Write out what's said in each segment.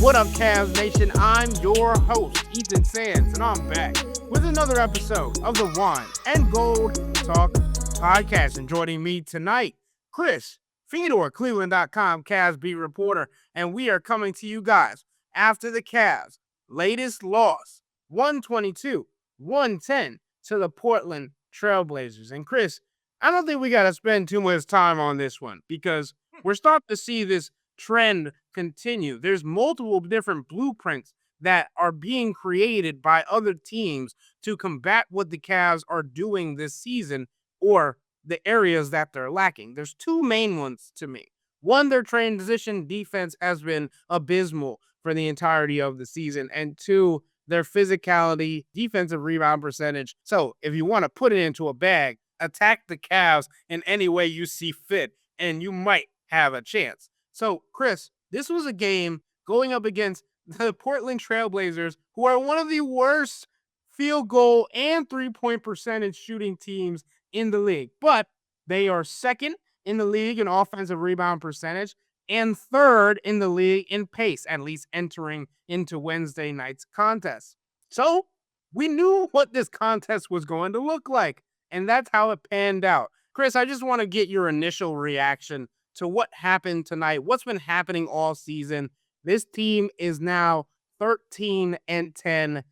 What up, Cavs Nation? I'm your host, Ethan Sands, and I'm back with another episode of the Wine and Gold Talk podcast. And joining me tonight, Chris Fedor, cleveland.com Cavs beat reporter, and we are coming to you guys after the Cavs' latest loss, 122-110 to the Portland Trailblazers. And Chris, I don't think we got to spend too much time on this one because we're starting to see this trend continue. There's multiple different blueprints that are being created by other teams to combat what the Cavs are doing this season or the areas that they're lacking. There's two main ones to me. One, their transition defense has been abysmal for the entirety of the season. And two, their physicality, defensive rebound percentage. So if you want to put it into a bag, attack the Cavs in any way you see fit, and you might have a chance. So, Chris, this was a game going up against the Portland Trailblazers, who are one of the worst field goal and three-point percentage shooting teams in the league. But they are second in the league in offensive rebound percentage and third in the league in pace, at least entering into Wednesday night's contest. So, we knew what this contest was going to look like, and that's how it panned out. Chris, I just want to get your initial reaction to what happened tonight, what's been happening all season. This team is now 13-10,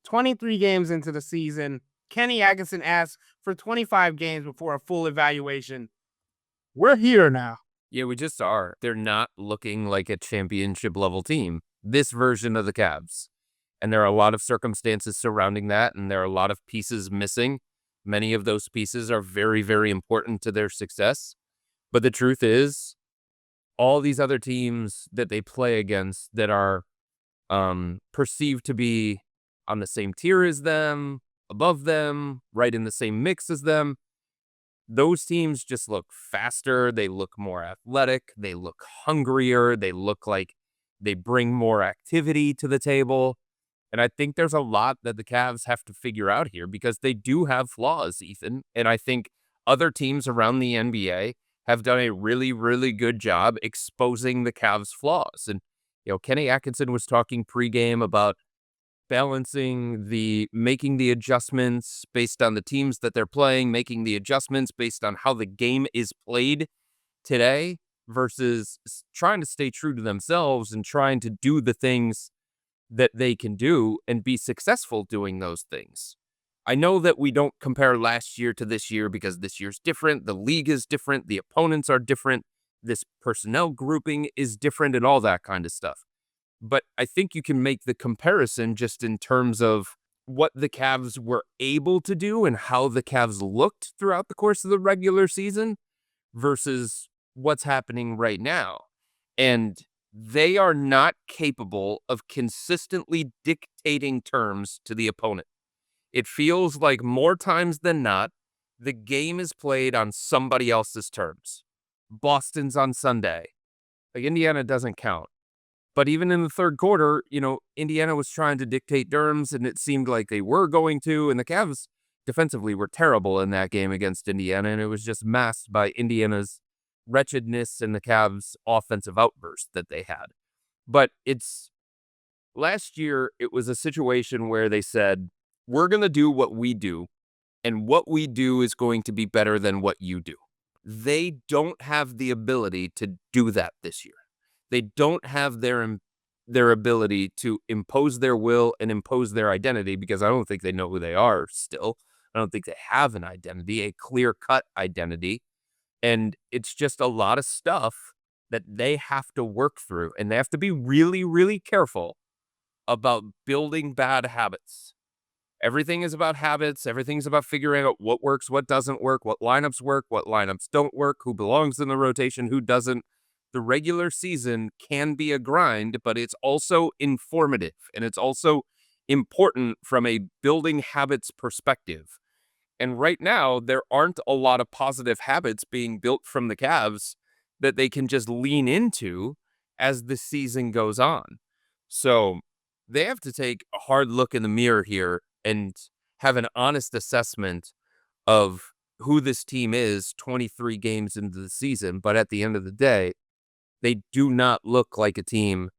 23 games into the season. Kenny Atkinson asked for 25 games before a full evaluation. We're here now. Yeah, we just are. They're not looking like a championship level team, this version of the Cavs. And there are a lot of circumstances surrounding that, and there are a lot of pieces missing. Many of those pieces are very, very important to their success. But the truth is, all these other teams that they play against that are perceived to be on the same tier as them, above them, right in the same mix as them, those teams just look faster. They look more athletic. They look hungrier. They look like they bring more activity to the table. And I think there's a lot that the Cavs have to figure out here because they do have flaws, Ethan. And I think other teams around the NBA have done a really, really good job exposing the Cavs' flaws. And, Kenny Atkinson was talking pregame about making the adjustments based on the teams that they're playing, making the adjustments based on how the game is played today versus trying to stay true to themselves and trying to do the things that they can do and be successful doing those things. I know that we don't compare last year to this year because this year's different. The league is different. The opponents are different. This personnel grouping is different and all that kind of stuff. But I think you can make the comparison just in terms of what the Cavs were able to do and how the Cavs looked throughout the course of the regular season versus what's happening right now. And they are not capable of consistently dictating terms to the opponent. It feels like more times than not, the game is played on somebody else's terms. Boston's on Sunday. Like Indiana doesn't count. But even in the third quarter, Indiana was trying to dictate terms, and it seemed like they were going to. And the Cavs defensively were terrible in that game against Indiana, and it was just masked by Indiana's wretchedness and the Cavs' offensive outburst that they had. But last year, it was a situation where they said, we're going to do what we do, and what we do is going to be better than what you do. They don't have the ability to do that this year. They don't have their ability to impose their will and impose their identity because I don't think they know who they are still. I don't think they have an identity, a clear-cut identity. And it's just a lot of stuff that they have to work through, and they have to be really, really careful about building bad habits. Everything is about habits. Everything's about figuring out what works, what doesn't work, what lineups don't work, who belongs in the rotation, who doesn't. The regular season can be a grind, but it's also informative, and it's also important from a building habits perspective. And right now, there aren't a lot of positive habits being built from the Cavs that they can just lean into as the season goes on. So they have to take a hard look in the mirror here and have an honest assessment of who this team is 23 games into the season. But at the end of the day, they do not look like a team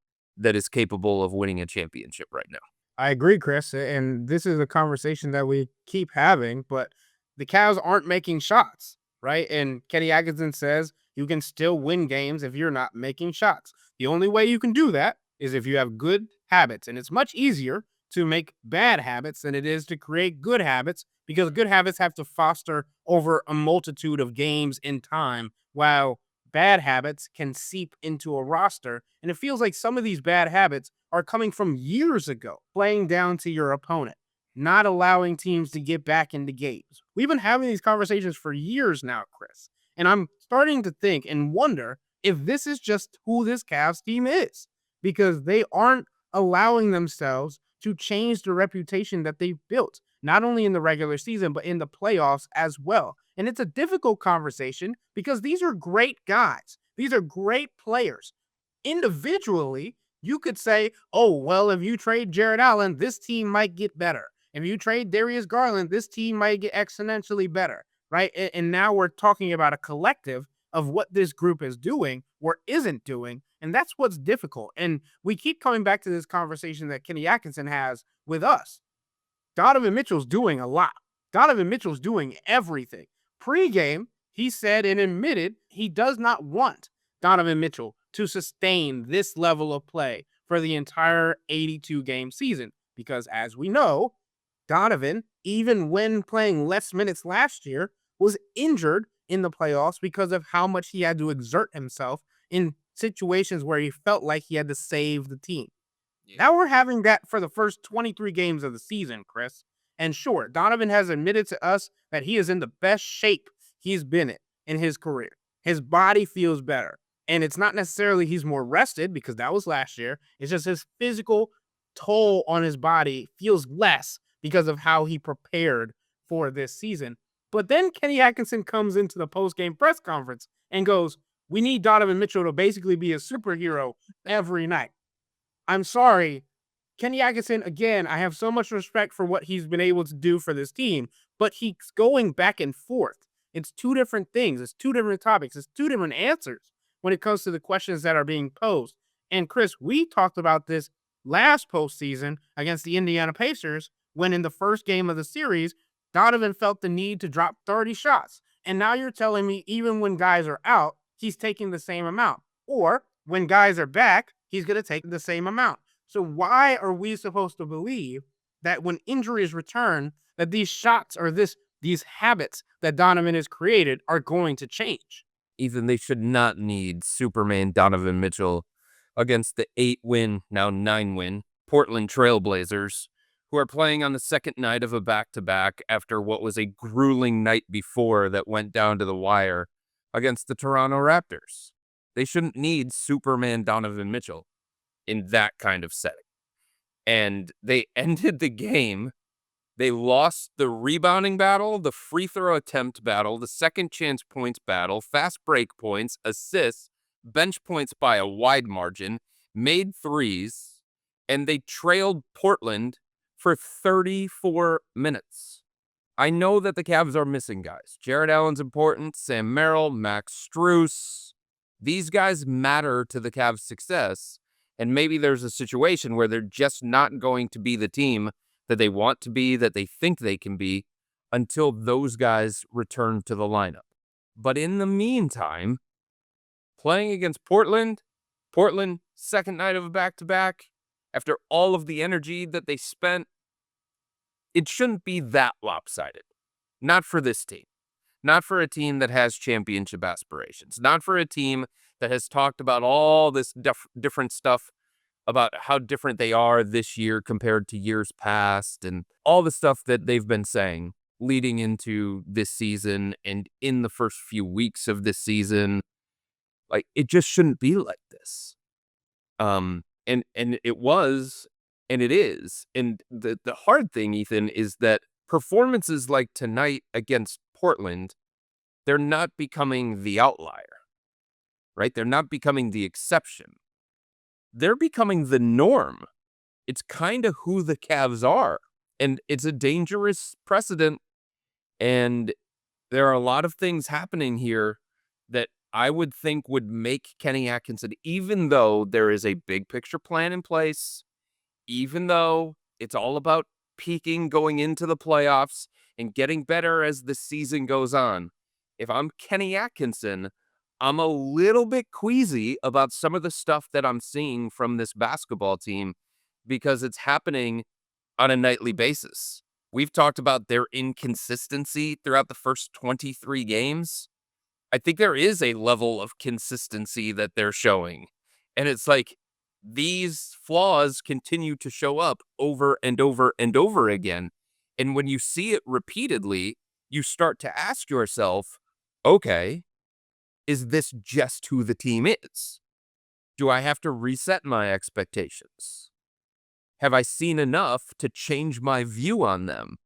that is capable of winning a championship right now. I agree, Chris. And this is a conversation that we keep having, but the Cavs aren't making shots, right? And Kenny Atkinson says you can still win games if you're not making shots. The only way you can do that is if you have good habits. And it's much easier to make bad habits than it is to create good habits, because good habits have to foster over a multitude of games in time, while bad habits can seep into a roster. And it feels like some of these bad habits are coming from years ago, playing down to your opponent, not allowing teams to get back into games. We've been having these conversations for years now, Chris. And I'm starting to think and wonder if this is just who this Cavs team is, because they aren't allowing themselves to change the reputation that they've built, not only in the regular season, but in the playoffs as well. And it's a difficult conversation because these are great guys. These are great players. Individually, you could say, oh, well, if you trade Jared Allen, this team might get better. If you trade Darius Garland, this team might get exponentially better, right? And now we're talking about a collective of what this group is doing or isn't doing. And that's what's difficult. And we keep coming back to this conversation that Kenny Atkinson has with us. Donovan Mitchell's doing a lot. Donovan Mitchell's doing everything. Pre-game, he said and admitted he does not want Donovan Mitchell to sustain this level of play for the entire 82-game season. Because as we know, Donovan, even when playing less minutes last year, was injured in the playoffs because of how much he had to exert himself in situations where he felt like he had to save the team. Now we're having that for the first 23 games of the season, Chris. And sure, Donovan has admitted to us that he is in the best shape he's been in his career. His body feels better. And it's not necessarily he's more rested, because that was last year. It's just his physical toll on his body feels less because of how he prepared for this season. But then Kenny Atkinson comes into the post-game press conference and goes, we need Donovan Mitchell to basically be a superhero every night. I'm sorry, Kenny Atkinson, again, I have so much respect for what he's been able to do for this team, but he's going back and forth. It's two different things. It's two different topics. It's two different answers when it comes to the questions that are being posed. And Chris, we talked about this last postseason against the Indiana Pacers, when in the first game of the series, Donovan felt the need to drop 30 shots. And now you're telling me even when guys are out, he's taking the same amount. Or when guys are back, he's going to take the same amount. So why are we supposed to believe that when injuries return, that these shots or these habits that Donovan has created are going to change? Ethan, they should not need Superman Donovan Mitchell against the 8-win, now 9-win Portland Trailblazers, who are playing on the second night of a back-to-back after what was a grueling night before that went down to the wire against the Toronto Raptors. They shouldn't need Superman Donovan Mitchell in that kind of setting. And they ended the game. They lost the rebounding battle, the free throw attempt battle, the second chance points battle, fast break points, assists, bench points by a wide margin, made threes, and they trailed Portland for 34 minutes. I know that the Cavs are missing guys. Jared Allen's important, Sam Merrill, Max Strus. These guys matter to the Cavs' success, and maybe there's a situation where they're just not going to be the team that they want to be, that they think they can be, until those guys return to the lineup. But in the meantime, playing against Portland, second night of a back-to-back, after all of the energy that they spent, it shouldn't be that lopsided. Not for this team. Not for a team that has championship aspirations. Not for a team that has talked about all this different stuff about how different they are this year compared to years past, and all the stuff that they've been saying leading into this season and in the first few weeks of this season. Like, it just shouldn't be like this. And it was, and it is. And the hard thing, Ethan, is that performances like tonight against Portland, they're not becoming the outlier, right? They're not becoming the exception. They're becoming the norm. It's kind of who the Cavs are. And it's a dangerous precedent. And there are a lot of things happening here that I would think would make Kenny Atkinson, even though there is a big picture plan in place, even though it's all about peaking going into the playoffs and getting better as the season goes on. If I'm Kenny Atkinson, I'm a little bit queasy about some of the stuff that I'm seeing from this basketball team because it's happening on a nightly basis. We've talked about their inconsistency throughout the first 23 games. I think there is a level of consistency that they're showing. And it's like these flaws continue to show up over and over and over again. And when you see it repeatedly, you start to ask yourself, okay, is this just who the team is? Do I have to reset my expectations? Have I seen enough to change my view on them?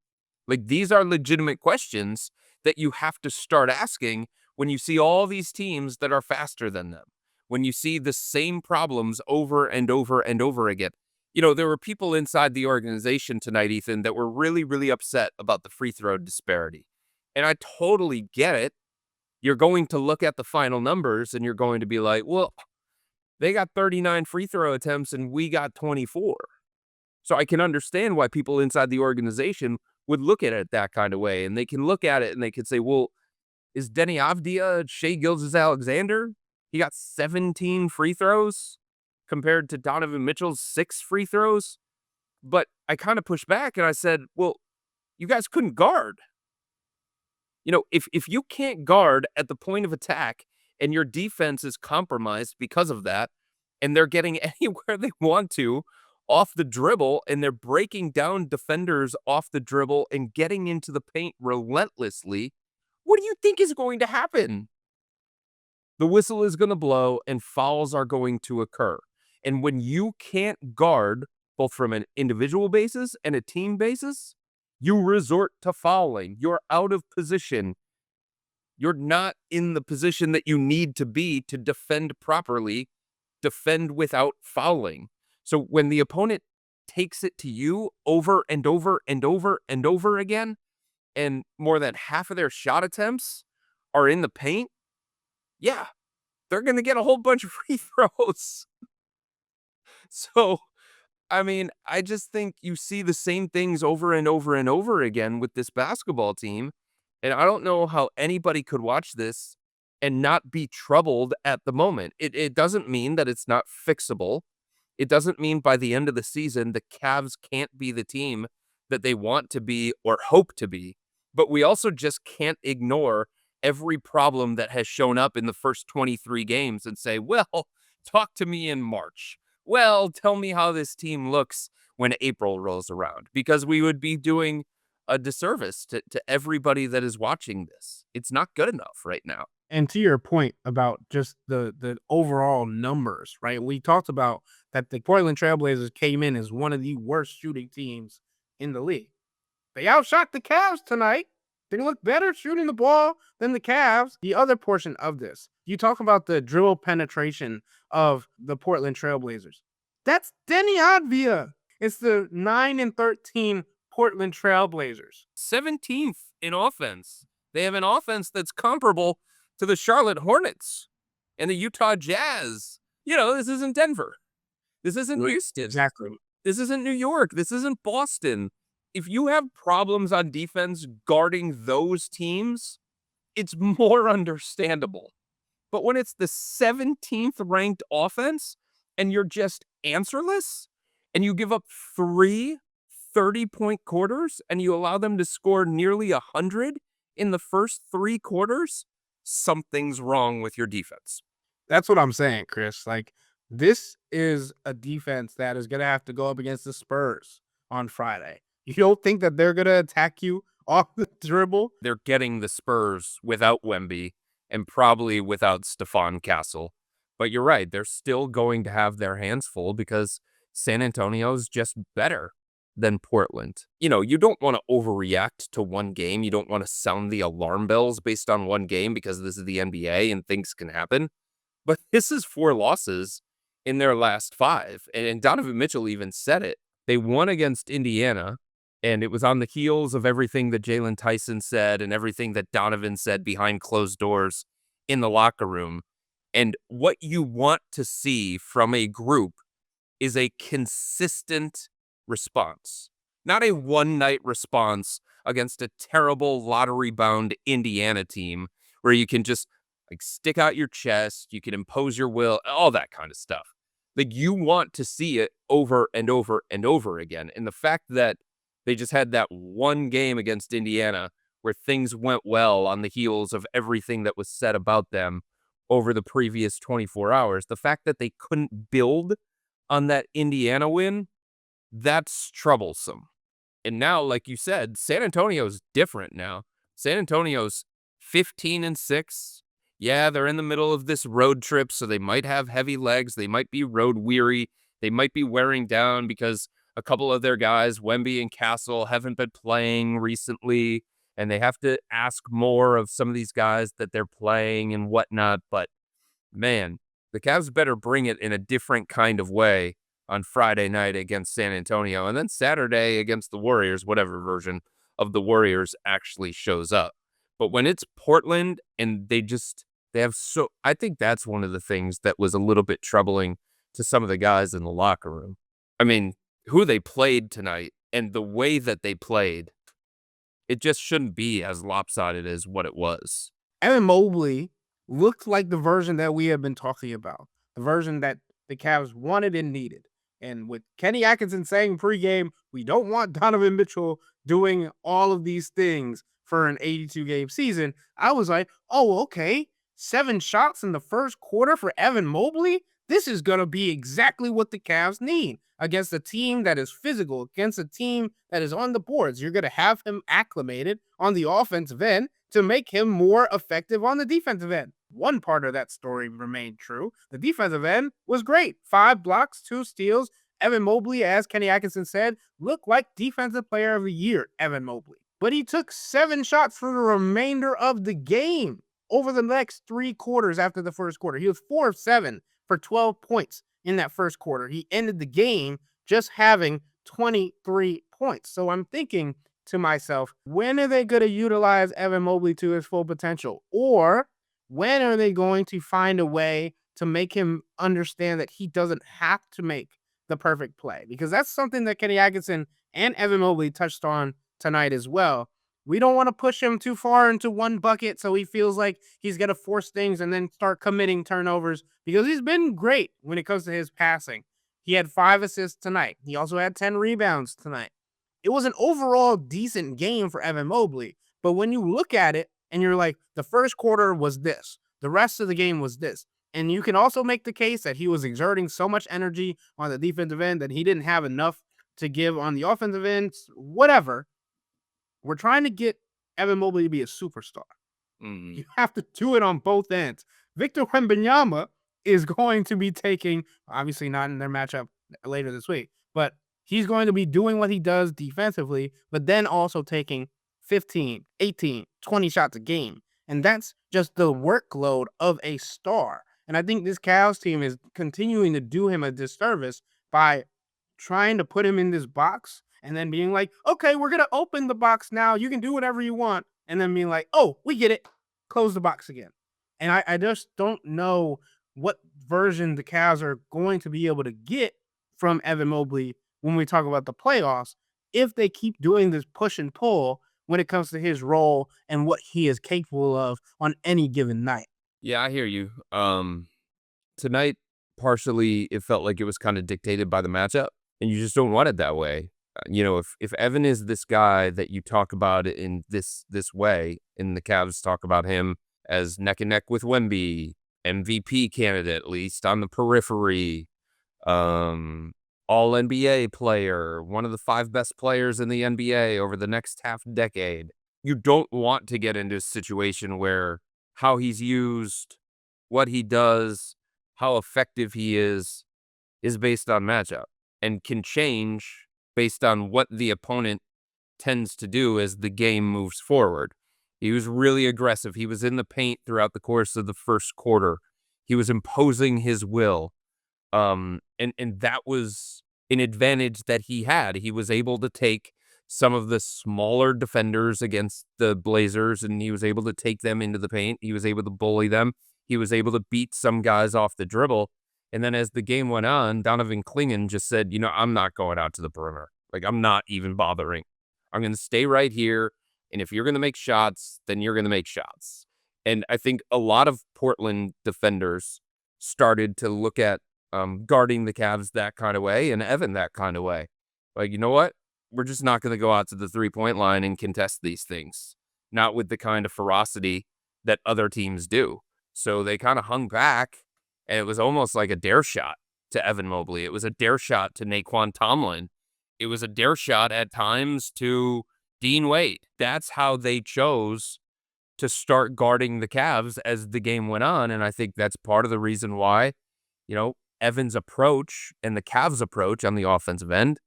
Like, these are legitimate questions that you have to start asking when you see all these teams that are faster than them, when you see the same problems over and over and over again. You know, there were people inside the organization tonight, Ethan, that were really, really upset about the free throw disparity. And I totally get it. You're going to look at the final numbers and you're going to be like, well, they got 39 free throw attempts and we got 24. So I can understand why people inside the organization would look at it that kind of way. And they can look at it and they could say, well, is Denny Avdia Shea Gilgeous-Alexander? He got 17 free throws compared to Donovan Mitchell's 6 free throws. But I kind of pushed back and I said, well, you guys couldn't guard. You know, if you can't guard at the point of attack and your defense is compromised because of that, and they're getting anywhere they want to off the dribble, and they're breaking down defenders off the dribble and getting into the paint relentlessly, what do you think is going to happen? The whistle is going to blow and fouls are going to occur. And when you can't guard, both from an individual basis and a team basis, you resort to fouling. You're out of position. You're not in the position that you need to be to defend properly, defend without fouling. So when the opponent takes it to you over and over and over and over again, and more than half of their shot attempts are in the paint, yeah, they're going to get a whole bunch of free throws. So, I mean, I just think you see the same things over and over and over again with this basketball team. And I don't know how anybody could watch this and not be troubled at the moment. It doesn't mean that it's not fixable. It doesn't mean by the end of the season, the Cavs can't be the team that they want to be or hope to be. But we also just can't ignore every problem that has shown up in the first 23 games and say, well, talk to me in March. Well, tell me how this team looks when April rolls around, because we would be doing a disservice to everybody that is watching this. It's not good enough right now. And to your point about just the overall numbers, right? We talked about that the Portland Trailblazers came in as one of the worst shooting teams in the league. They outshot the Cavs tonight. They look better shooting the ball than the Cavs. The other portion of this, you talk about the dribble penetration of the Portland Trailblazers. That's Denny Avdia. It's the 9-13 Portland Trailblazers. 17th in offense. They have an offense that's comparable to the Charlotte Hornets and the Utah Jazz. You know, this isn't Denver. This isn't Houston. Exactly. This isn't New York. This isn't Boston. If you have problems on defense guarding those teams, it's more understandable. But when it's the 17th ranked offense and you're just answerless and you give up 3 30-point quarters and you allow them to score nearly 100 in the first 3 quarters, something's wrong with your defense. That's what I'm saying, Chris. Like, this is a defense that is going to have to go up against the Spurs on Friday. You don't think that they're going to attack you off the dribble? They're getting the Spurs without Wemby and probably without Stephon Castle. But you're right, they're still going to have their hands full because San Antonio's just better than Portland. You know, you don't want to overreact to one game. You don't want to sound the alarm bells based on one game because this is the NBA and things can happen. But this is 4 losses in their last 5. And Donovan Mitchell even said it. They won against Indiana, and it was on the heels of everything that Jalen Tyson said and everything that Donovan said behind closed doors in the locker room. And what you want to see from a group is a consistent response, not a one night response against a terrible lottery bound Indiana team where you can just like stick out your chest, you can impose your will, all that kind of stuff. Like you want to see it over and over and over again. And the fact that they just had that one game against Indiana where things went well on the heels of everything that was said about them over the previous 24 hours, the fact that they couldn't build on that Indiana win, that's troublesome. And now, like you said, San Antonio's different now. San Antonio's 15-6. Yeah, they're in the middle of this road trip, so they might have heavy legs. They might be road weary. They might be wearing down because a couple of their guys, Wemby and Castle, haven't been playing recently, and they have to ask more of some of these guys that they're playing and whatnot. But man, the Cavs better bring it in a different kind of way on Friday night against San Antonio, and then Saturday against the Warriors, whatever version of the Warriors actually shows up. But when it's Portland and they have so, I think that's one of the things that was a little bit troubling to some of the guys in the locker room. I mean, who they played tonight and the way that they played, it just shouldn't be as lopsided as what it was. Evan Mobley looked like the version that we have been talking about, the version that the Cavs wanted and needed. And with Kenny Atkinson saying pregame, we don't want Donovan Mitchell doing all of these things for an 82-game season, I was like, oh, okay, 7 shots in the first quarter for Evan Mobley? This is going to be exactly what the Cavs need against a team that is physical, against a team that is on the boards. You're going to have him acclimated on the offensive end to make him more effective on the defensive end. One part of that story remained true. The defensive end was great. 5 blocks, 2 steals. Evan Mobley, as Kenny Atkinson said, looked like Defensive Player of the Year, Evan Mobley. But he took 7 shots for the remainder of the game over the next 3 quarters after the first quarter. He was 4 of 7 for 12 points in that first quarter. He ended the game just having 23 points. So I'm thinking to myself, when are they going to utilize Evan Mobley to his full potential? Or when are they going to find a way to make him understand that he doesn't have to make the perfect play? Because that's something that Kenny Atkinson and Evan Mobley touched on tonight as well. We don't want to push him too far into one bucket so he feels like he's going to force things and then start committing turnovers, because he's been great when it comes to his passing. He had 5 assists tonight. He also had 10 rebounds tonight. It was an overall decent game for Evan Mobley, but when you look at it and you're like, the first quarter was this, the rest of the game was this, and you can also make the case that he was exerting so much energy on the defensive end that he didn't have enough to give on the offensive end, whatever. We're trying to get Evan Mobley to be a superstar. Mm. You have to do it on both ends. Victor Wembanyama is going to be taking, obviously not in their matchup later this week, but he's going to be doing what he does defensively, but then also taking 15, 18, 20 shots a game. And that's just the workload of a star. And I think this Cavs team is continuing to do him a disservice by trying to put him in this box and then being like, okay, we're going to open the box now. You can do whatever you want. And then being like, oh, we get it. Close the box again. And I just don't know what version the Cavs are going to be able to get from Evan Mobley when we talk about the playoffs, if they keep doing this push and pull when it comes to his role and what he is capable of on any given night. Yeah, I hear you. Tonight, partially, it felt like it was kind of dictated by the matchup, and you just don't want it that way. If Evan is this guy that you talk about in this way, and the Cavs talk about him as neck and neck with Wemby, MVP candidate at least on the periphery, all NBA player, one of the 5 best players in the NBA over the next half decade. You don't want to get into a situation where how he's used, what he does, how effective he is based on matchup and can change based on what the opponent tends to do as the game moves forward. He was really aggressive. He was in the paint throughout the course of the first quarter. He was imposing his will. And that was an advantage that he had. He was able to take some of the smaller defenders against the Blazers, and he was able to take them into the paint. He was able to bully them. He was able to beat some guys off the dribble. And then as the game went on, Donovan Clingan just said, I'm not going out to the perimeter. Like, I'm not even bothering. I'm going to stay right here. And if you're going to make shots, then you're going to make shots. And I think a lot of Portland defenders started to look at guarding the Cavs that kind of way and Evan that kind of way. Like, you know what? We're just not going to go out to the three-point line and contest these things. Not with the kind of ferocity that other teams do. So they kind of hung back, and it was almost like a dare shot to Evan Mobley. It was a dare shot to Naquan Tomlin. It was a dare shot at times to Dean Wade. That's how they chose to start guarding the Cavs as the game went on, and I think that's part of the reason why, Evan's approach and the Cavs' approach on the offensive end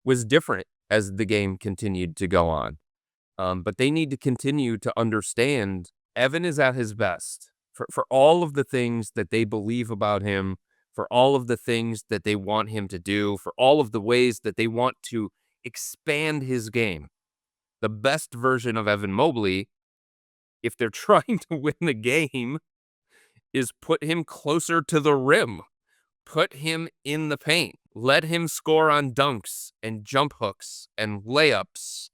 was different as the game continued to go on. But they need to continue to understand Evan is at his best for all of the things that they believe about him, for all of the things that they want him to do, for all of the ways that they want to expand his game. The best version of Evan Mobley, if they're trying to win the game, is put him closer to the rim. Put him in the paint. Let him score on dunks and jump hooks and layups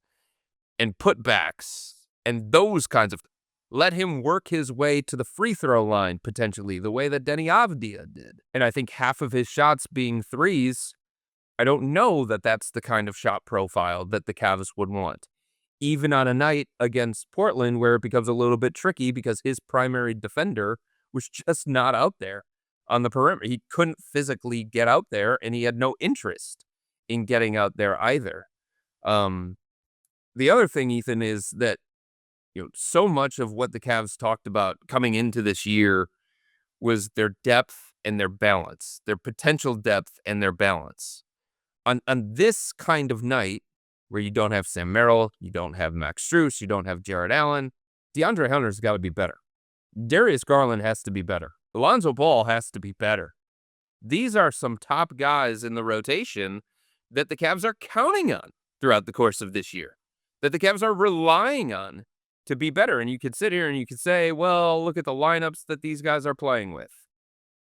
and putbacks and those kinds of. Let him work his way to the free throw line, potentially, the way that Denny Avdia did. And I think half of his shots being threes, I don't know that that's the kind of shot profile that the Cavs would want. Even on a night against Portland where it becomes a little bit tricky because his primary defender was just not out there on the perimeter. He couldn't physically get out there, and he had no interest in getting out there either. The other thing, Ethan, is that so much of what the Cavs talked about coming into this year was their depth and their balance, their potential depth and their balance. On this kind of night, where you don't have Sam Merrill, you don't have Max Strus, you don't have Jared Allen, DeAndre Hunter's got to be better. Darius Garland has to be better. Lonzo Ball has to be better. These are some top guys in the rotation that the Cavs are counting on throughout the course of this year, that the Cavs are relying on to be better. And you could sit here and you could say, well, look at the lineups that these guys are playing with.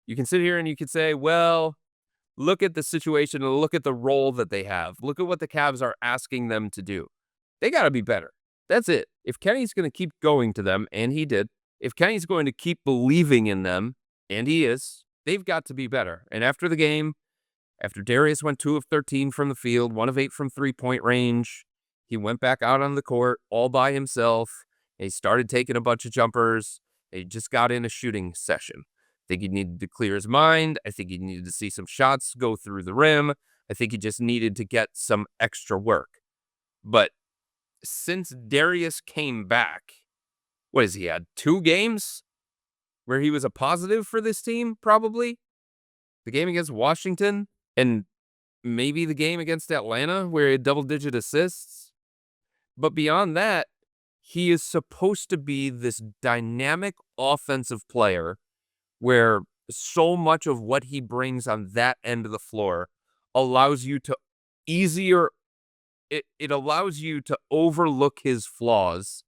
You can sit here and you could say, well, look at the situation and look at the role that they have. Look at what the Cavs are asking them to do. They got to be better. That's it. If Kenny's going to keep going to them, and he did, if Kenny's going to keep believing in them, and he is, they've got to be better. And after the game, after Darius went 2 of 13 from the field, 1 of 8 from three-point range, he went back out on the court all by himself. And he started taking a bunch of jumpers. He just got in a shooting session. I think he needed to clear his mind. I think he needed to see some shots go through the rim. I think he just needed to get some extra work. But since Darius came back, what has he had? 2 games where he was a positive for this team, probably? The game against Washington and maybe the game against Atlanta where he had double-digit assists. But beyond that, he is supposed to be this dynamic offensive player where so much of what he brings on that end of the floor allows you to it allows you to overlook his flaws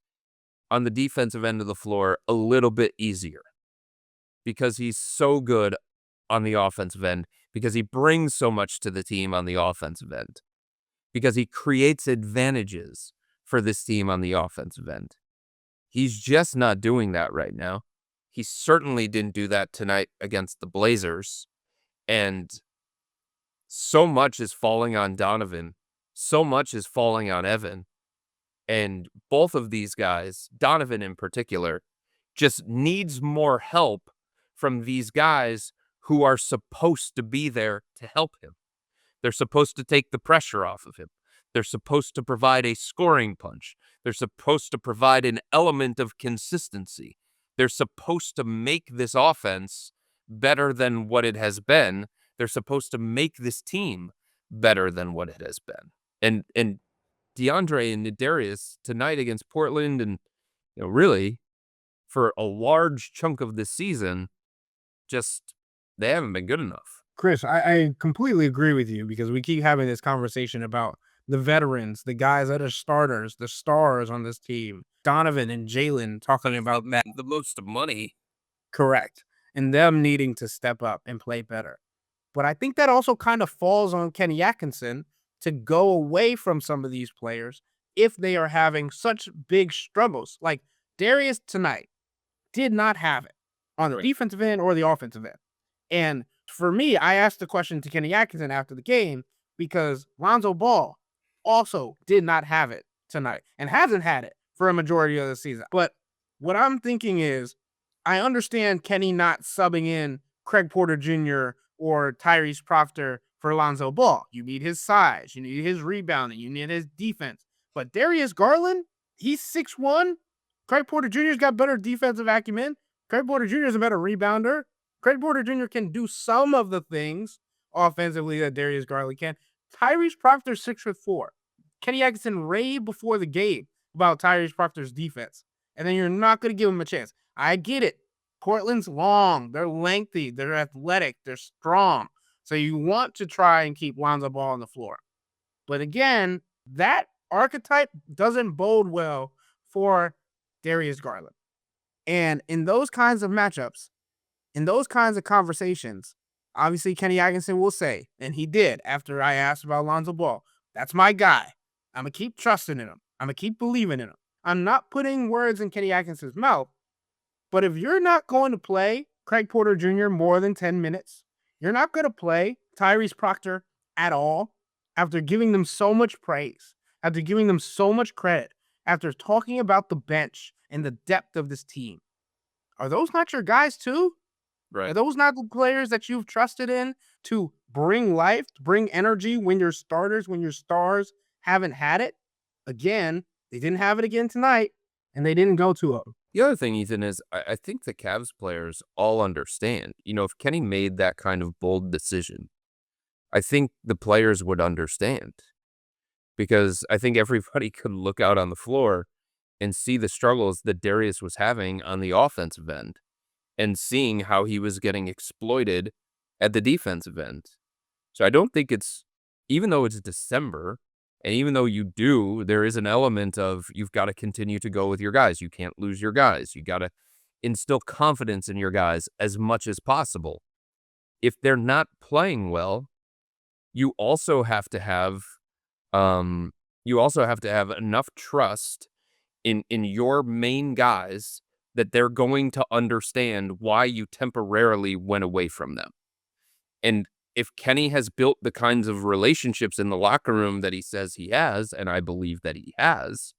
on the defensive end of the floor a little bit easier because he's so good on the offensive end, because he brings so much to the team on the offensive end, because he creates advantages for this team on the offensive end. He's just not doing that right now. He certainly didn't do that tonight against the Blazers. And so much is falling on Donovan. So much is falling on Evan. And both of these guys, Donovan in particular, just needs more help from these guys who are supposed to be there to help him. They're supposed to take the pressure off of him. They're supposed to provide a scoring punch. They're supposed to provide an element of consistency. They're supposed to make this offense better than what it has been. They're supposed to make this team better than what it has been. And DeAndre and Darius tonight against Portland, and really for a large chunk of this season, just they haven't been good enough. Chris, I completely agree with you because we keep having this conversation about the veterans, the guys that are starters, the stars on this team, Donovan and Jalen talking about that. The most money. Correct. And them needing to step up and play better. But I think that also kind of falls on Kenny Atkinson to go away from some of these players if they are having such big struggles. Like Darius tonight did not have it on the Right. defensive end or the offensive end. And for me, I asked the question to Kenny Atkinson after the game because Lonzo Ball also did not have it tonight and hasn't had it for a majority of the season. But what I'm thinking is, I understand Kenny not subbing in Craig Porter Jr. or Tyrese Proctor for Lonzo Ball. You need his size, you need his rebounding, you need his defense. But Darius Garland, he's 6'1". Craig Porter Jr.'s got better defensive acumen. Craig Porter Jr. is a better rebounder. Craig Porter Jr. can do some of the things offensively that Darius Garland can. Tyrese Proctor 6'4". Kenny Atkinson raved before the game about Tyrese Proctor's defense, and then you're not going to give him a chance. I get it. Portland's long, they're lengthy, they're athletic, they're strong. So you want to try and keep Lonzo Ball on the floor. But again, that archetype doesn't bode well for Darius Garland. And in those kinds of matchups, in those kinds of conversations, obviously Kenny Atkinson will say, and he did after I asked about Lonzo Ball, that's my guy. I'm going to keep trusting in him. I'm going to keep believing in him. I'm not putting words in Kenny Atkinson's mouth, but if you're not going to play Craig Porter Jr. more than 10 minutes, you're not going to play Tyrese Proctor at all after giving them so much praise, after giving them so much credit, after talking about the bench and the depth of this team. Are those not your guys too? Are Right. those not the players that you've trusted in to bring life, to bring energy when your starters, when your stars haven't had it? Again, they didn't have it again tonight, and they didn't go to them. The other thing, Ethan, is I think the Cavs players all understand. If Kenny made that kind of bold decision, I think the players would understand. Because I think everybody could look out on the floor and see the struggles that Darius was having on the offensive end and seeing how he was getting exploited at the defensive end. So I don't think even though it's December, and even though there is an element of you've got to continue to go with your guys. You can't lose your guys. You got to instill confidence in your guys as much as possible. If they're not playing well, you also have to have enough trust in your main guys that they're going to understand why you temporarily went away from them. And if Kenny has built the kinds of relationships in the locker room that he says he has, and I believe that he has,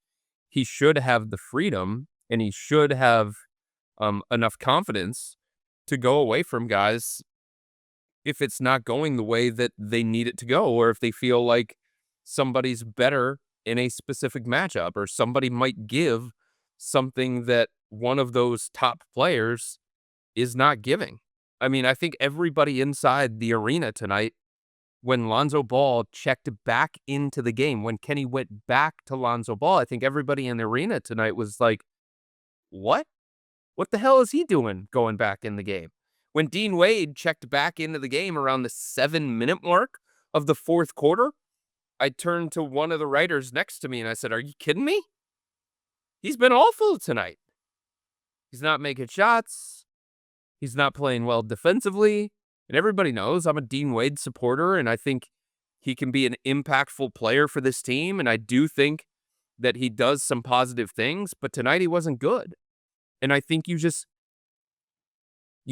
he should have the freedom and he should have enough confidence to go away from guys if it's not going the way that they need it to go, or if they feel like somebody's better in a specific matchup, or somebody might give something that one of those top players is not giving. I mean, I think everybody inside the arena tonight, when Lonzo Ball checked back into the game, when Kenny went back to Lonzo Ball, I think everybody in the arena tonight was like, what? What the hell is he doing going back in the game? When Dean Wade checked back into the game around the 7-minute mark of the fourth quarter, I turned to one of the writers next to me and I said, are you kidding me? He's been awful tonight. He's not making shots. He's not playing well defensively. And everybody knows I'm a Dean Wade supporter, and I think he can be an impactful player for this team. And I do think that he does some positive things, but tonight he wasn't good. And I think you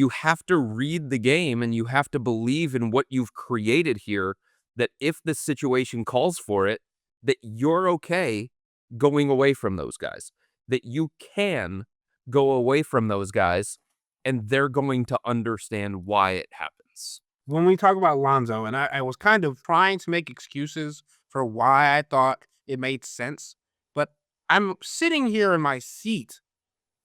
have to read the game and you have to believe in what you've created here, that if the situation calls for it, that you're okay going away from those guys, that you can go away from those guys and they're going to understand why it happens. When we talk about Lonzo, and I was kind of trying to make excuses for why I thought it made sense, but I'm sitting here in my seat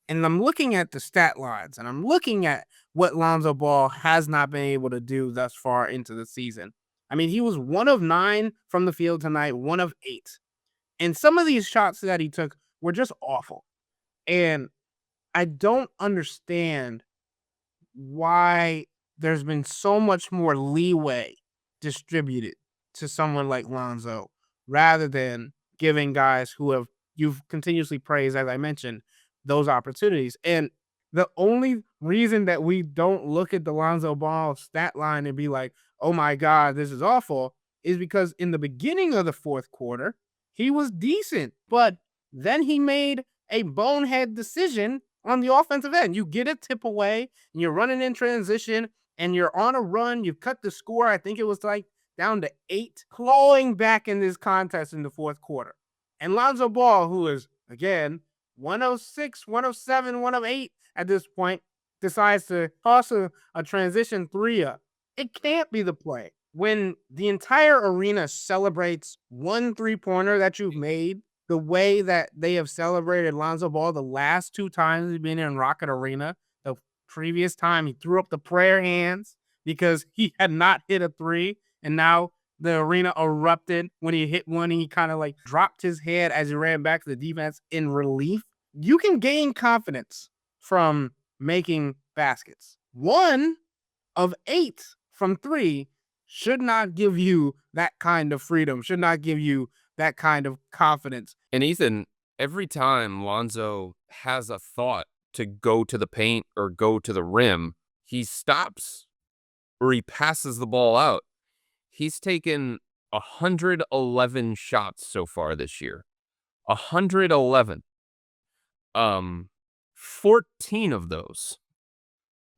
and I'm looking at the stat lines and I'm looking at what Lonzo Ball has not been able to do thus far into the season. I mean, he was 1 of 9 from the field tonight, 1 of 8. And some of these shots that he took were just awful. And I don't understand why there's been so much more leeway distributed to someone like Lonzo rather than giving guys who have you've continuously praised, as I mentioned, those opportunities. And the only reason that we don't look at the Lonzo Ball stat line and be like, oh my God, this is awful, is because in the beginning of the fourth quarter, he was decent. But then he made a bonehead decision on the offensive end. You get a tip away, and you're running in transition, and you're on a run. You've cut the score. I think it was like down to 8, clawing back in this contest in the fourth quarter. And Lonzo Ball, who is, again, 106, 107, 108 at this point, decides to toss a transition 3 up. It can't be the play. When the entire arena celebrates one 3-pointer that you've made, the way that they have celebrated Lonzo Ball the last 2 times he's been in Rocket Arena, the previous time he threw up the prayer hands because he had not hit a 3, and now the arena erupted when he hit one, and he kind of like dropped his head as he ran back to the defense in relief. You can gain confidence from making baskets. 1 of 8 from 3 should not give you that kind of freedom, should not give you that kind of confidence. And Ethan, every time Lonzo has a thought to go to the paint or go to the rim, he stops or he passes the ball out. He's taken 111 shots so far this year. 111. 14 of those,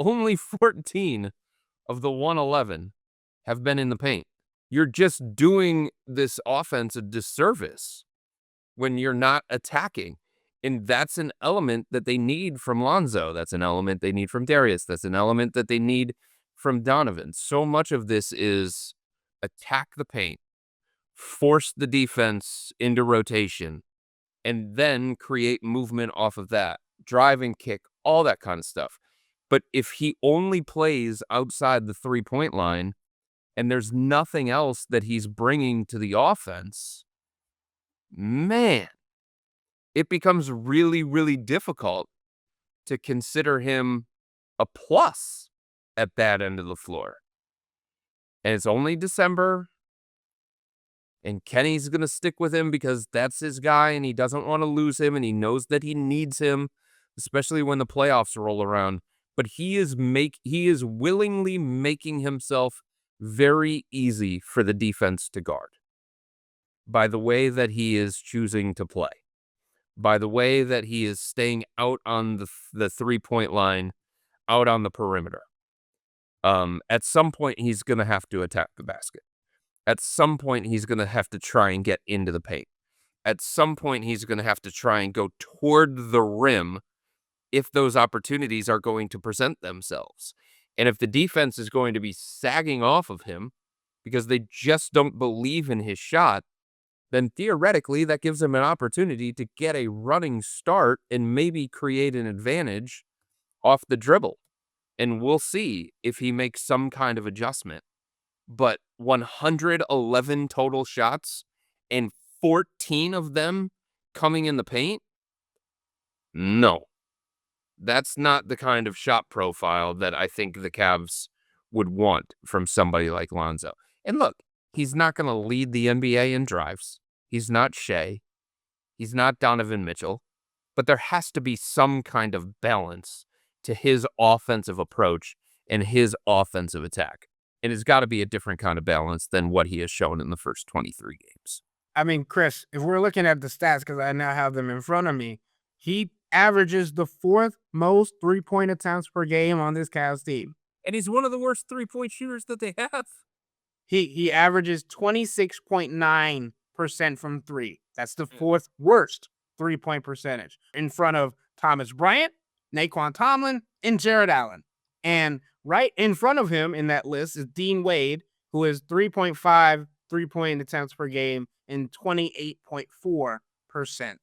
only 14 of the 111 have been in the paint. You're just doing this offense a disservice when you're not attacking. And that's an element that they need from Lonzo. That's an element they need from Darius. That's an element that they need from Donovan. So much of this is attack the paint, force the defense into rotation, and then create movement off of that. Drive and kick, all that kind of stuff. But if he only plays outside the 3-point line and there's nothing else that he's bringing to the offense, man, it becomes really, really difficult to consider him a plus at that end of the floor. And it's only December, and Kenny's going to stick with him because that's his guy, and he doesn't want to lose him, and he knows that he needs him, especially when the playoffs roll around. But he is willingly making himself very easy for the defense to guard by the way that he is choosing to play, by the way that he is staying out on the 3-point line, out on the perimeter. At some point, he's going to have to attack the basket. At some point, he's going to have to try and get into the paint. At some point, he's going to have to try and go toward the rim if those opportunities are going to present themselves. And if the defense is going to be sagging off of him because they just don't believe in his shot, then theoretically that gives him an opportunity to get a running start and maybe create an advantage off the dribble. And we'll see if he makes some kind of adjustment. But 111 total shots and 14 of them coming in the paint? No. That's not the kind of shot profile that I think the Cavs would want from somebody like Lonzo. And look, he's not going to lead the NBA in drives. He's not Shea. He's not Donovan Mitchell. But there has to be some kind of balance to his offensive approach and his offensive attack. And it's got to be a different kind of balance than what he has shown in the first 23 games. I mean, Chris, if we're looking at the stats, because I now have them in front of me, he averages the 4th most 3-point attempts per game on this Cavs team. And he's one of the worst 3-point shooters that they have. He averages 26.9% from 3. That's the 4th worst 3-point percentage, in front of Thomas Bryant, Naquan Tomlin, and Jared Allen. And right in front of him in that list is Dean Wade, who is 3.5 3-point attempts per game and 28.4%.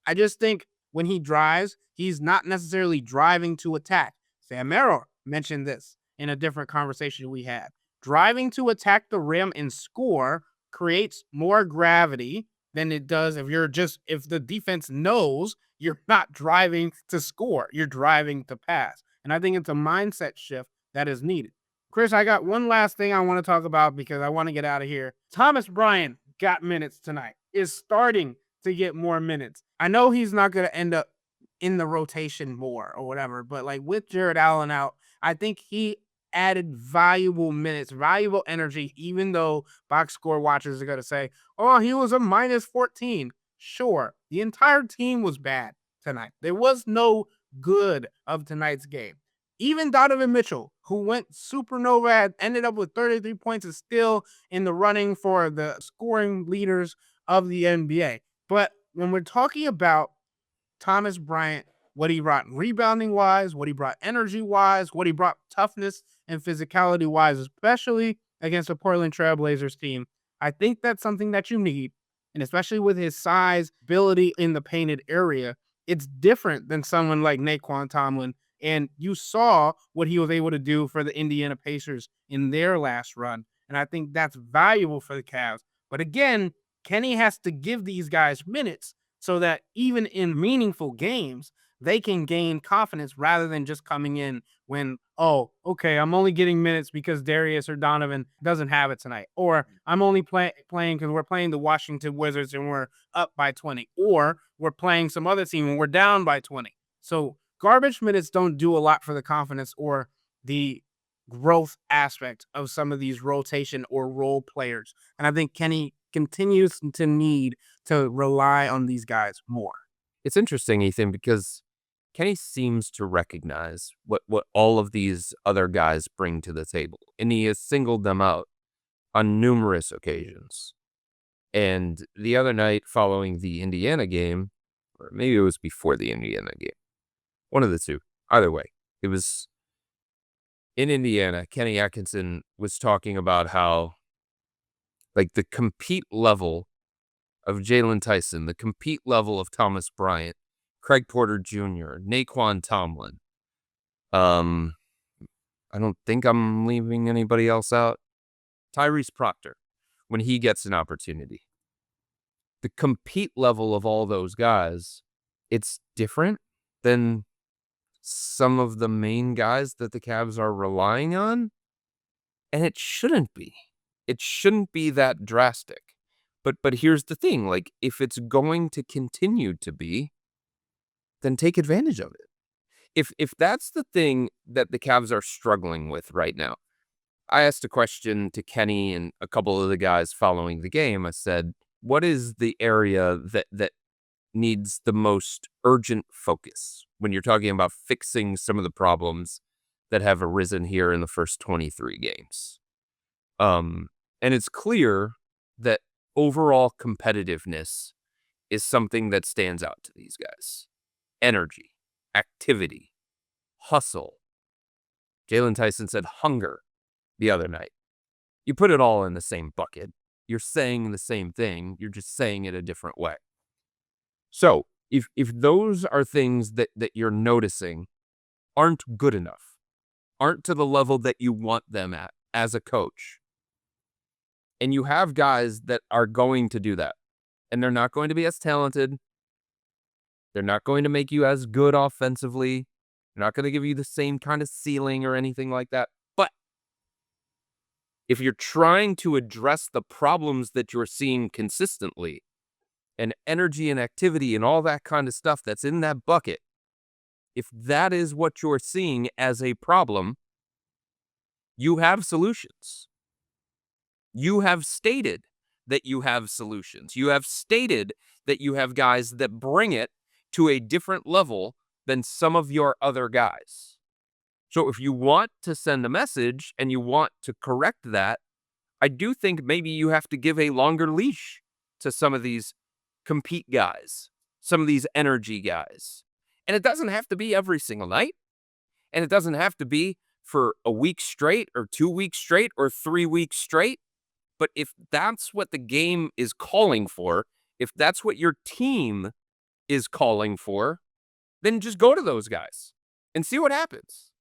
I just think when he drives, he's not necessarily driving to attack. Sam Merrill mentioned this in a different conversation we had. Driving to attack the rim and score creates more gravity than it does if the defense knows you're not driving to score, you're driving to pass. And I think it's a mindset shift that is needed. Chris, I got one last thing I want to talk about because I want to get out of here. Thomas Bryant got minutes tonight, is starting to get more minutes. I know he's not going to end up in the rotation more or whatever, but like with Jared Allen out, I think he added valuable minutes, valuable energy, even though box score watchers are going to say, oh, he was a minus 14. Sure, the entire team was bad tonight. There was no good of tonight's game. Even Donovan Mitchell, who went supernova, ended up with 33 points, is still in the running for the scoring leaders of the NBA. But when we're talking about Thomas Bryant, what he brought rebounding wise, what he brought energy wise, what he brought toughness and physicality wise, especially against a Portland Trailblazers team, I think that's something that you need. And especially with his size, ability in the painted area, it's different than someone like Naquan Tomlin. And you saw what he was able to do for the Indiana Pacers in their last run. And I think that's valuable for the Cavs. But again, Kenny has to give these guys minutes so that even in meaningful games, they can gain confidence rather than just coming in when, oh, okay, I'm only getting minutes because Darius or Donovan doesn't have it tonight. Or I'm only playing because we're playing the Washington Wizards and we're up by 20. Or we're playing some other team and we're down by 20. So garbage minutes don't do a lot for the confidence or the growth aspect of some of these rotation or role players. And I think Kenny continues to need to rely on these guys more. It's interesting, Ethan, because Kenny seems to recognize what all of these other guys bring to the table, and he has singled them out on numerous occasions. And the other night following the Indiana game, or maybe it was before the Indiana game, one of the two, either way, it was in Indiana. Kenny Atkinson was talking about how, like, the compete level of Jalen Tyson, the compete level of Thomas Bryant, Craig Porter Jr., Naquan Tomlin. I don't think I'm leaving anybody else out. Tyrese Proctor, when he gets an opportunity. The compete level of all those guys, it's different than some of the main guys that the Cavs are relying on. And it shouldn't be. It shouldn't be that drastic. But here's the thing, like, if it's going to continue to be, then take advantage of it. If that's the thing that the Cavs are struggling with right now, I asked a question to Kenny and a couple of the guys following the game. I said, what is the area that needs the most urgent focus when you're talking about fixing some of the problems that have arisen here in the first 23 games? And it's clear that overall competitiveness is something that stands out to these guys. Energy, activity, hustle. Jalen Tyson said hunger the other night. You put it all in the same bucket. You're saying the same thing. You're just saying it a different way. So if those are things that you're noticing aren't good enough, aren't to the level that you want them at as a coach, and you have guys that are going to do that, and they're not going to be as talented, they're not going to make you as good offensively, they're not going to give you the same kind of ceiling or anything like that. But if you're trying to address the problems that you're seeing consistently, and energy and activity and all that kind of stuff that's in that bucket, if that is what you're seeing as a problem, you have solutions. You have stated that you have solutions. You have stated that you have guys that bring it to a different level than some of your other guys. So if you want to send a message and you want to correct that, I do think maybe you have to give a longer leash to some of these compete guys, some of these energy guys. And it doesn't have to be every single night. And it doesn't have to be for a week straight or 2 weeks straight or 3 weeks straight. But if that's what the game is calling for, if that's what your team is calling for, then just go to those guys and see what happens.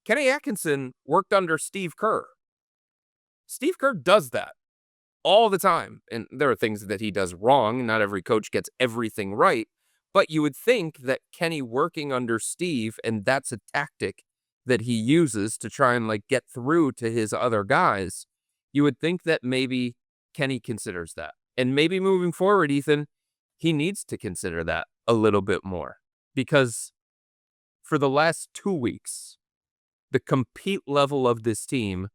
Kenny Atkinson worked under Steve Kerr. Steve Kerr does that all the time. And there are things that he does wrong. Not every coach gets everything right. But you would think that Kenny working under Steve, and that's a tactic that he uses to try and like get through to his other guys, you would think that maybe Kenny considers that. And maybe moving forward, Ethan, he needs to consider that a little bit more because for the last 2 weeks, the compete level of this team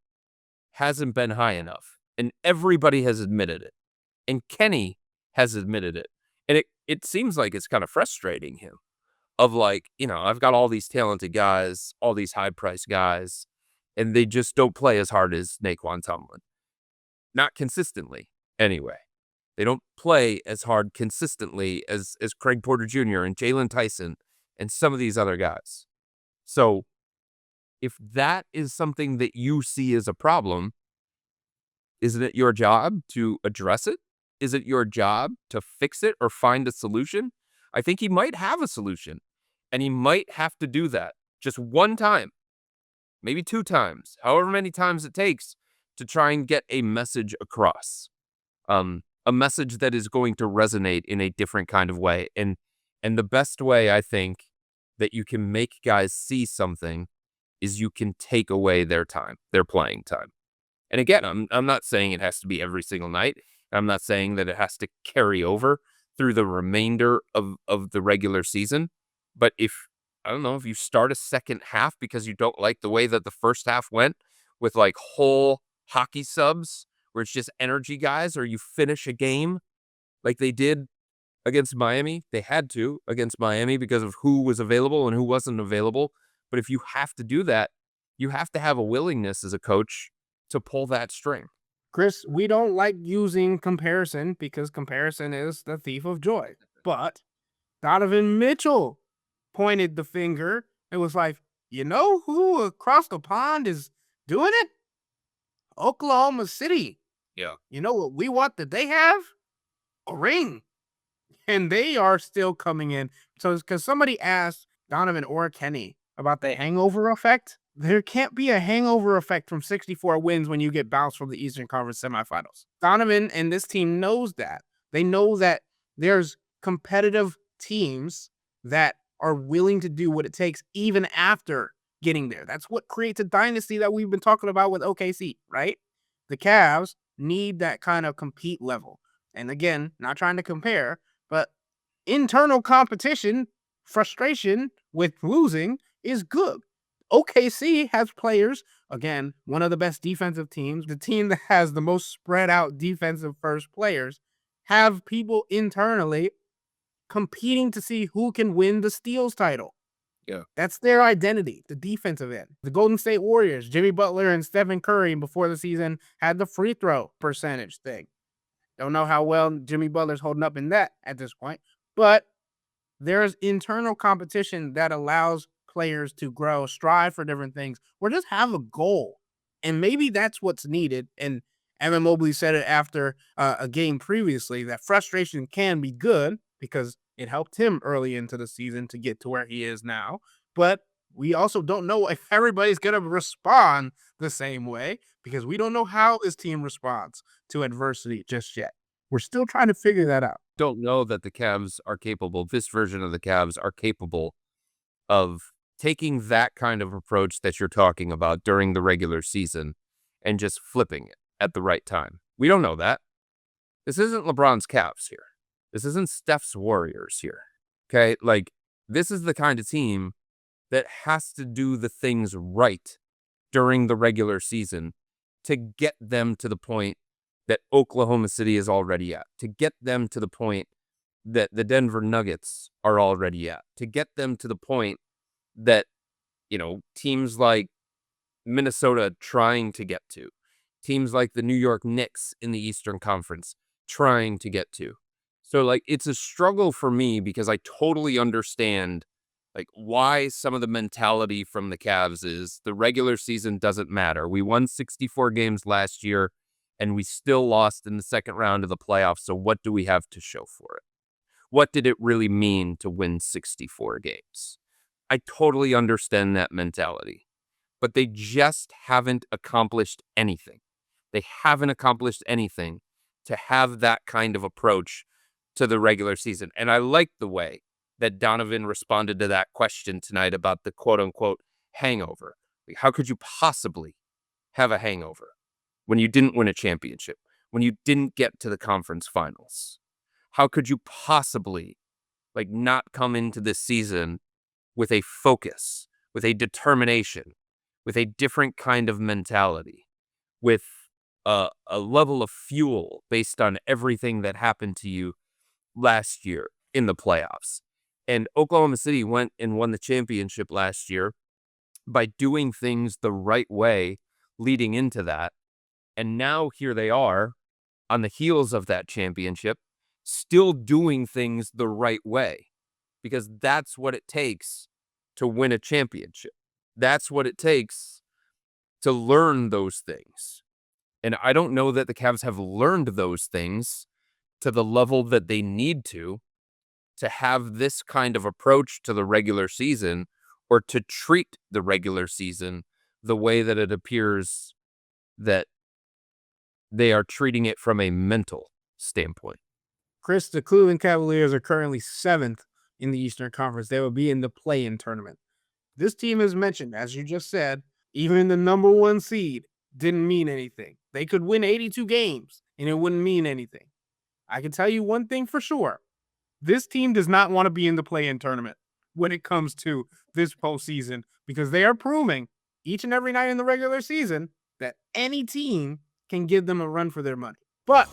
hasn't been high enough. And everybody has admitted it. And Kenny has admitted it. And it seems like it's kind of frustrating him of like, I've got all these talented guys, all these high-priced guys, and they just don't play as hard as Naquan Tomlin. Not consistently, anyway. They don't play as hard consistently as Craig Porter Jr. and Jalen Tyson and some of these other guys. So if that is something that you see as a problem, isn't it your job to address it? Is it your job to fix it or find a solution? I think he might have a solution, and he might have to do that just one time, maybe 2 times, however many times it takes to try and get a message across. A message that is going to resonate in a different kind of way. And the best way, I think, that you can make guys see something is you can take away their time, their playing time. And again, I'm not saying it has to be every single night. I'm not saying that it has to carry over through the remainder of the regular season. But if you start a second half because you don't like the way that the first half went with like whole hockey subs where it's just energy guys, or you finish a game like they did against Miami. They had to against Miami because of who was available and who wasn't available. But if you have to do that, you have to have a willingness as a coach to pull that string. Chris, we don't like using comparison because comparison is the thief of joy. But Donovan Mitchell pointed the finger and was like, you know who across the pond is doing it? Oklahoma City. Yeah. You know what we want that they have? A ring. And they are still coming in. So because somebody asked Donovan or Kenny about the hangover effect, there can't be a hangover effect from 64 wins when you get bounced from the Eastern Conference semifinals. Donovan and this team knows that. They know that there's competitive teams that are willing to do what it takes even after getting there. That's what creates a dynasty that we've been talking about with OKC, right? The Cavs need that kind of compete level. And again, not trying to compare, but internal competition, frustration with losing is good. OKC has players, again, one of the best defensive teams, the team that has the most spread out defensive first players, have people internally competing to see who can win the steals title. Yeah. That's their identity, the defensive end. The Golden State Warriors, Jimmy Butler and Stephen Curry before the season had the free throw percentage thing. Don't know how well Jimmy Butler's holding up in that at this point, but there's internal competition that allows players to grow, strive for different things, or just have a goal. And maybe that's what's needed. And Evan Mobley said it after a game previously that frustration can be good because it helped him early into the season to get to where he is now. But we also don't know if everybody's going to respond the same way because we don't know how this team responds to adversity just yet. We're still trying to figure that out. Don't know that the Cavs are capable, this version of the Cavs are capable of taking that kind of approach that you're talking about during the regular season and just flipping it at the right time. We don't know that. This isn't LeBron's Cavs here. This isn't Steph's Warriors here. Okay? Like, this is the kind of team that has to do the things right during the regular season to get them to the point that Oklahoma City is already at, to get them to the point that the Denver Nuggets are already at, to get them to the point that, teams like Minnesota trying to get to, teams like the New York Knicks in the Eastern Conference trying to get to. So, it's a struggle for me because I totally understand, why some of the mentality from the Cavs is the regular season doesn't matter. We won 64 games last year, and we still lost in the second round of the playoffs, so what do we have to show for it? What did it really mean to win 64 games? I totally understand that mentality, but they just haven't accomplished anything. They haven't accomplished anything to have that kind of approach to the regular season. And I like the way that Donovan responded to that question tonight about the quote-unquote hangover. How could you possibly have a hangover when you didn't win a championship, when you didn't get to the conference finals? How could you possibly not come into this season with a focus, with a determination, with a different kind of mentality, with a level of fuel based on everything that happened to you last year in the playoffs? And Oklahoma City went and won the championship last year by doing things the right way leading into that. And now here they are on the heels of that championship, still doing things the right way, because that's what it takes to win a championship. That's what it takes to learn those things. And I don't know that the Cavs have learned those things to the level that they need to have this kind of approach to the regular season, or to treat the regular season the way that it appears that they are treating it from a mental standpoint. Chris, the Cleveland Cavaliers are currently 7th in the Eastern Conference. They will be in the play-in tournament. This team is mentioned, as you just said, even the number 1 seed didn't mean anything. They could win 82 games and it wouldn't mean anything. I can tell you one thing for sure. This team does not want to be in the play-in tournament when it comes to this postseason, because they are proving each and every night in the regular season that any team can give them a run for their money. But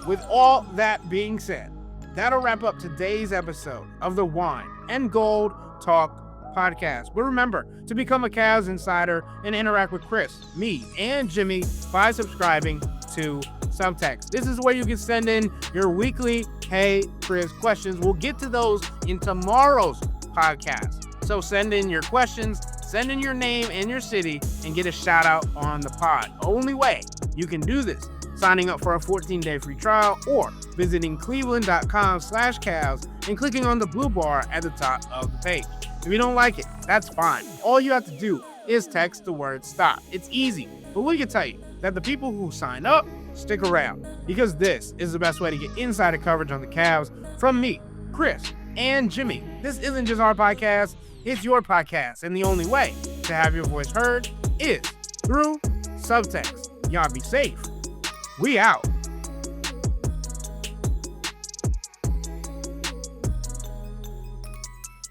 with all that being said, that'll wrap up today's episode of the Wine and Gold Talk podcast. But remember to become a Cavs insider and interact with Chris, me, and Jimmy by subscribing to Subtext. This is where you can send in your weekly Hey Chris questions. We'll get to those in tomorrow's podcast. So send in your questions, send in your name and your city, and get a shout out on the pod. Only way you can do this: signing up for a 14-day free trial or visiting cleveland.com/Cavs and clicking on the blue bar at the top of the page. If you don't like it, that's fine. All you have to do is text the word STOP. It's easy, but we can tell you that the people who sign up stick around, because this is the best way to get insider coverage on the Cavs from me, Chris, and Jimmy. This isn't just our podcast, it's your podcast, and the only way to have your voice heard is through Subtext. Y'all be safe. We out.